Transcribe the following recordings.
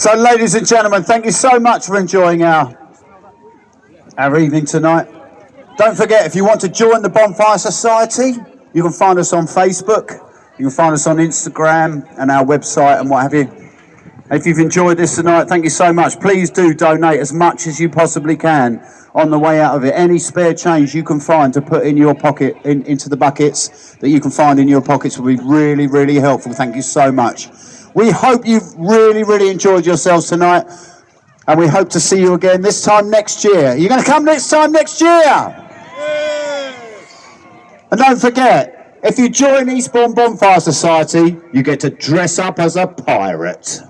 So, ladies and gentlemen, thank you so much for enjoying our evening tonight. Don't forget, if you want to join the Bonfire Society, you can find us on Facebook, you can find us on Instagram and our website and what have you. If you've enjoyed this tonight, thank you so much. Please do donate as much as you possibly can on the way out of it. Any spare change you can find to put in your pocket, into the buckets that you can find in your pockets will be really, really helpful. Thank you so much. We hope you've really, really enjoyed yourselves tonight, and we hope to see you again this time next year. Are you going to come this time next year? And don't forget, if you join Eastbourne Bonfire Society, you get to dress up as a pirate.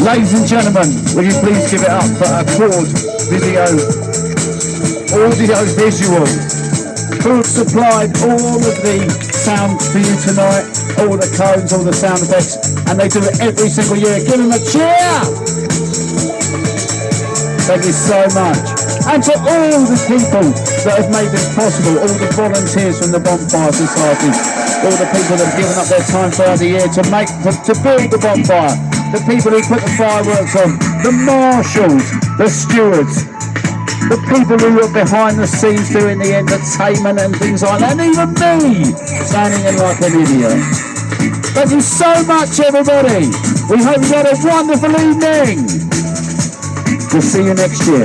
Ladies and gentlemen, will you please give it up for Accord Video, Audio Visual, who have supplied all of the sound for you tonight, all the codes, all the sound effects, and they do it every single year. Give them a cheer! Thank you so much. And to all the people that have made this possible, all the volunteers from the Bonfire Society, all the people that have given up their time throughout the year to build the bonfire. The people who put the fireworks on, the marshals, the stewards, the people who were behind the scenes doing the entertainment and things like that, and even me, standing in like an idiot. Thank you so much, everybody. We hope you had a wonderful evening. We'll see you next year.